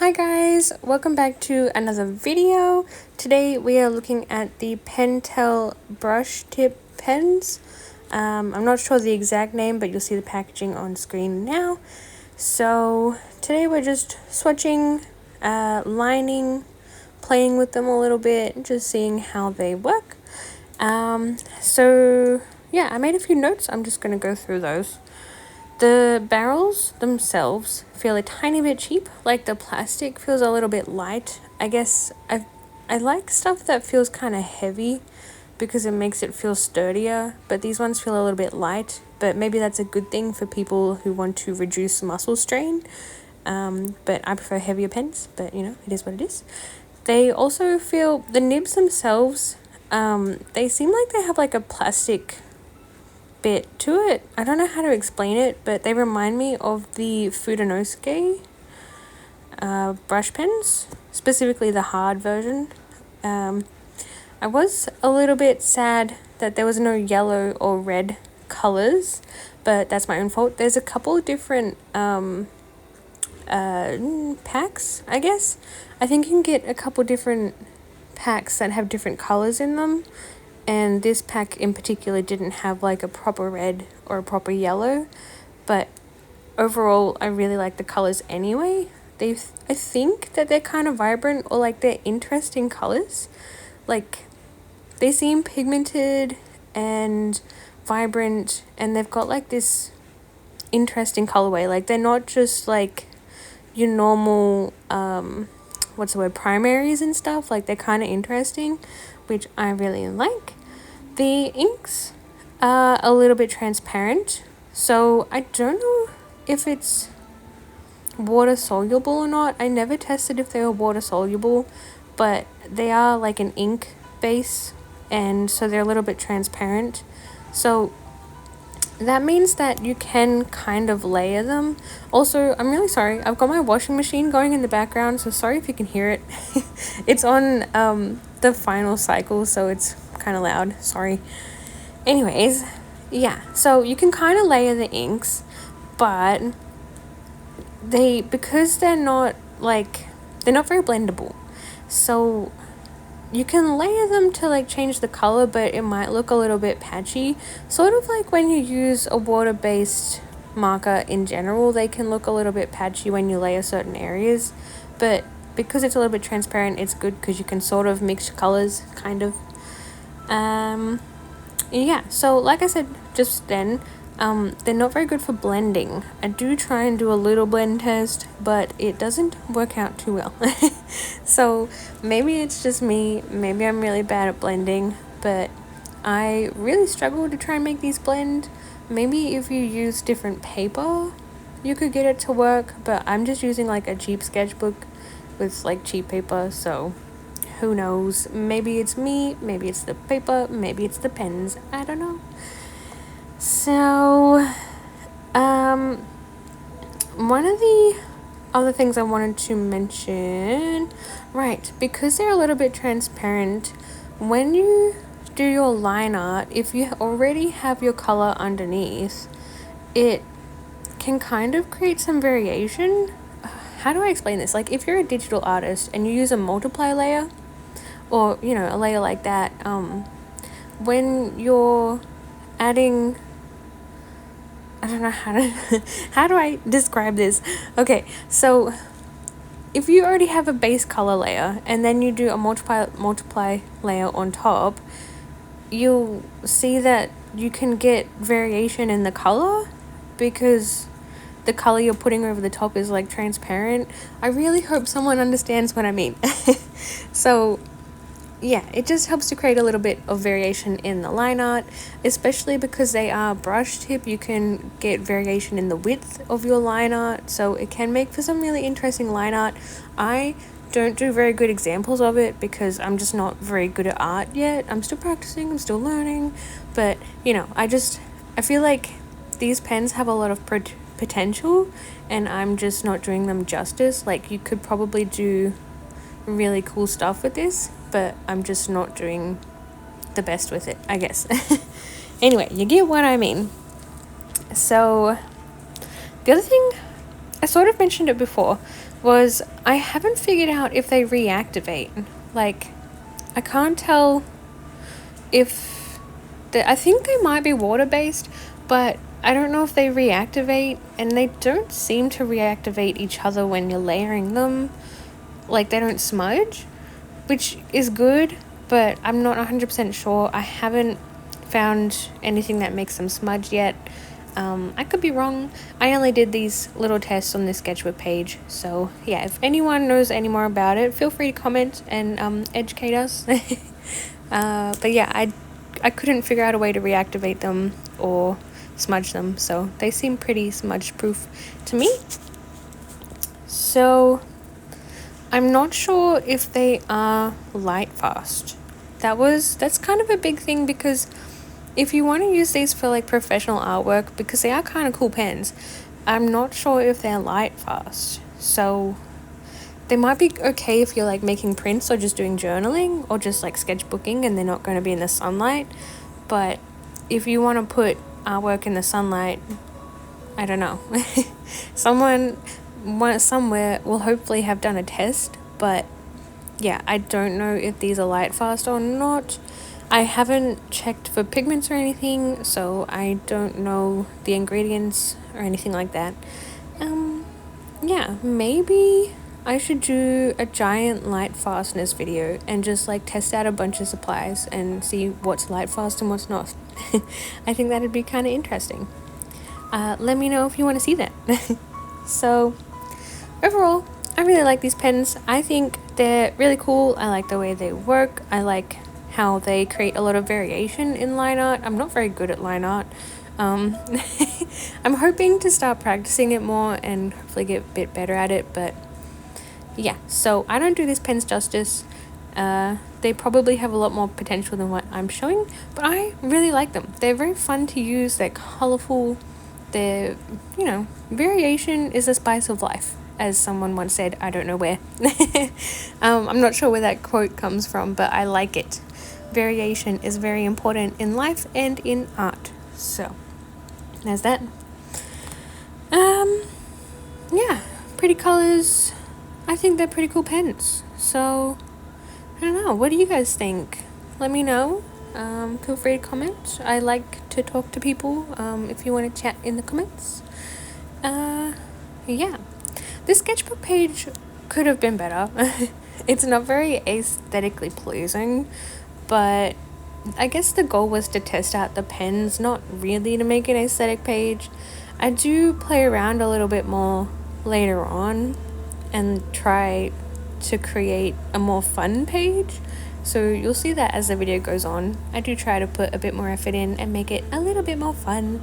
Hi guys, welcome back to another video. Today we are looking at the Pentel brush tip pens. I'm not sure the exact name, but you'll see the packaging on screen now. So today we're just swatching, lining, playing with them a little bit, just seeing how they work. So yeah, I made a few notes. I'm just going to go through those. The barrels themselves feel a tiny bit cheap, like the plastic feels a little bit light. I guess I like stuff that feels kind of heavy because it makes it feel sturdier, but these ones feel a little bit light, but maybe that's a good thing for people who want to reduce muscle strain. But I prefer heavier pens, but you know, it is what it is. They also feel, the nibs themselves, they seem like they have like a plastic bit to it. I don't know how to explain it, but they remind me of the Fudenosuke brush pens, specifically the hard version. I was a little bit sad that there was no yellow or red colors, but that's my own fault. There's a couple different packs, I guess. I think you can get a couple different packs that have different colors in them. And this pack in particular didn't have like a proper red or a proper yellow, but overall I really like the colors anyway. I think that they're kind of vibrant, or like they're interesting colors. Like they seem pigmented and vibrant, and they've got like this interesting colorway. Like they're not just like your normal primaries and stuff. Like they're kind of interesting, which I really like. The inks are a little bit transparent, so I don't know if it's water soluble or not. I never tested if they were water soluble, but they are like an ink base, and so they're a little bit transparent. So that means that you can kind of layer them. Also, I'm really sorry, I've got my washing machine going in the background, so sorry if you can hear it. It's on the final cycle, so it's kind of loud, sorry. Anyways, yeah, so you can kind of layer the inks, but because they're not very blendable, so you can layer them to like change the color, but it might look a little bit patchy, sort of like when you use a water-based marker in general. They can look a little bit patchy when you layer certain areas, but because it's a little bit transparent, it's good because you can sort of mix colors, kind of. Yeah, so like I said just then, they're not very good for blending. I do try and do a little blend test, but it doesn't work out too well. So maybe it's just me, maybe I'm really bad at blending, but I really struggle to try and make these blend. Maybe if you use different paper, you could get it to work, but I'm just using like a cheap sketchbook with like cheap paper, so who knows? Maybe it's me, maybe it's the paper, maybe it's the pens, I don't know. So, one of the other things I wanted to mention, right, because they're a little bit transparent, when you do your line art, if you already have your color underneath, it can kind of create some variation. How do I explain this? Like if you're a digital artist and you use a multiply layer, or you know, a layer like that, when you're adding, I don't know how do I describe this? Okay, so if you already have a base color layer and then you do a multiply layer on top, you'll see that you can get variation in the color because the color you're putting over the top is like transparent. I really hope someone understands what I mean. So yeah, it just helps to create a little bit of variation in the line art, especially because they are brush tip. You can get variation in the width of your line art, so it can make for some really interesting line art. I don't do very good examples of it because I'm just not very good at art yet. I'm still practicing, I'm still learning, but you know, I feel like these pens have a lot of potential and I'm just not doing them justice. Like you could probably do really cool stuff with this, but I'm just not doing the best with it, I guess. Anyway, you get what I mean. So the other thing, I sort of mentioned it before, was I haven't figured out if they reactivate. Like, I can't tell if I think they might be water-based, but I don't know if they reactivate, and they don't seem to reactivate each other when you're layering them. Like, they don't smudge, which is good, but I'm not 100% sure. I haven't found anything that makes them smudge yet. I could be wrong. I only did these little tests on the sketchbook page, so yeah, if anyone knows any more about it, feel free to comment and educate us. But yeah, I couldn't figure out a way to reactivate them or smudge them, so they seem pretty smudge proof to me. So I'm not sure if they are light fast. That's kind of a big thing, because if you want to use these for like professional artwork, because they are kind of cool pens, I'm not sure if they're light fast. So they might be okay if you're like making prints or just doing journaling or just like sketchbooking and they're not going to be in the sunlight. But if you want to put artwork in the sunlight, I don't know. Somewhere will hopefully have done a test, but yeah, I don't know if these are light fast or not. I haven't checked for pigments or anything, so I don't know the ingredients or anything like that. Yeah, maybe I should do a giant light fastness video and just like test out a bunch of supplies and see what's light fast and what's not. I think that'd be kind of interesting. Let me know if you want to see that. So overall, I really like these pens. I think they're really cool. I like the way they work. I like how they create a lot of variation in line art. I'm not very good at line art. I'm hoping to start practicing it more and hopefully get a bit better at it, but yeah, so I don't do these pens justice. They probably have a lot more potential than what I'm showing, but I really like them. They're very fun to use. They're colorful. They're, variation is the spice of life, as someone once said. I don't know where. I'm not sure where that quote comes from, but I like it. Variation is very important in life and in art. So there's that. Yeah, pretty colors. I think they're pretty cool pens. So I don't know, what do you guys think? Let me know. Feel free to comment. I like to talk to people. If you want to chat in the comments. Yeah, this sketchbook page could have been better. It's not very aesthetically pleasing, but I guess the goal was to test out the pens, not really to make an aesthetic page. I do play around a little bit more later on and try to create a more fun page, so you'll see that as the video goes on. I do try to put a bit more effort in and make it a little bit more fun.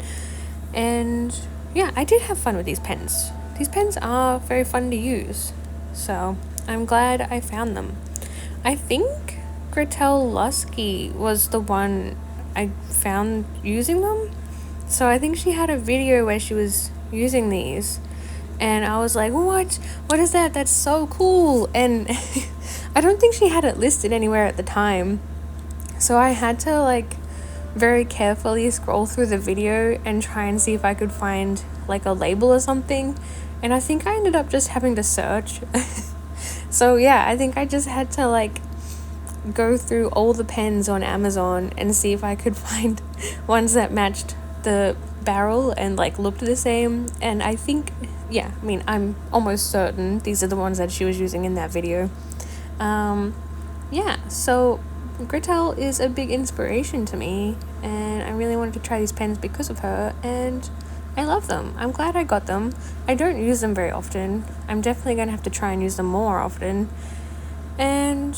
And yeah, I did have fun with these pens. These pens are very fun to use, so I'm glad I found them. I think Gretel Lusky was the one I found using them. So I think she had a video where she was using these, and I was like, what is that? That's so cool. And I don't think she had it listed anywhere at the time, so I had to like very carefully scroll through the video and try and see if I could find like a label or something, and I think I ended up just having to search. So yeah, I think I just had to like go through all the pens on Amazon and see if I could find ones that matched the barrel and like looked the same. And I think, yeah, I mean, I'm almost certain these are the ones that she was using in that video. Yeah, so Gretel is a big inspiration to me, and I really wanted to try these pens because of her, and I love them. I'm glad I got them. I don't use them very often. I'm definitely going to have to try and use them more often. And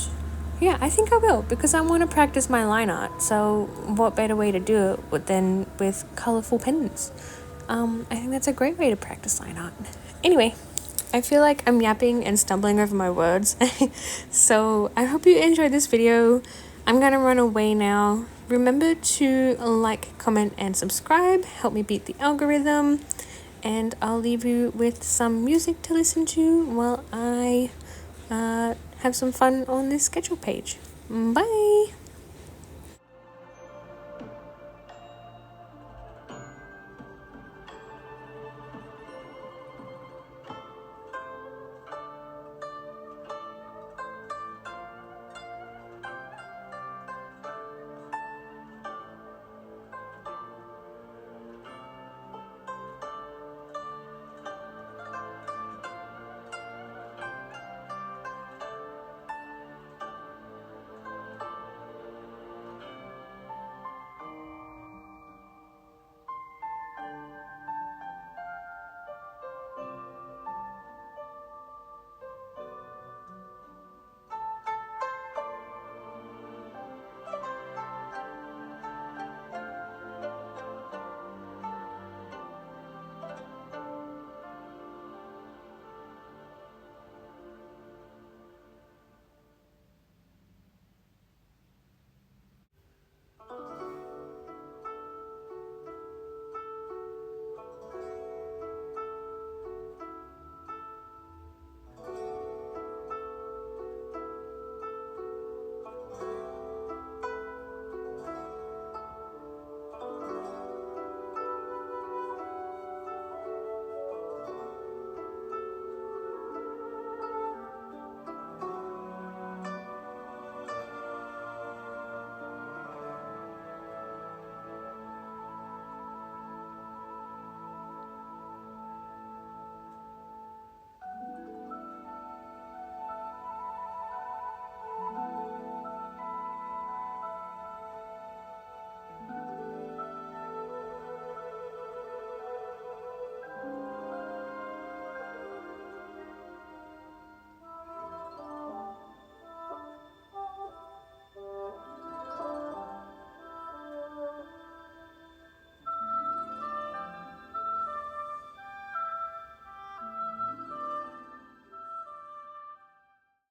yeah, I think I will, because I want to practice my line art. So what better way to do it than with colorful pens? I think that's a great way to practice line art. Anyway, I feel like I'm yapping and stumbling over my words. So I hope you enjoyed this video. I'm gonna run away now. Remember to like, comment, and subscribe. Help me beat the algorithm. And I'll leave you with some music to listen to while I have some fun on this schedule page. Bye!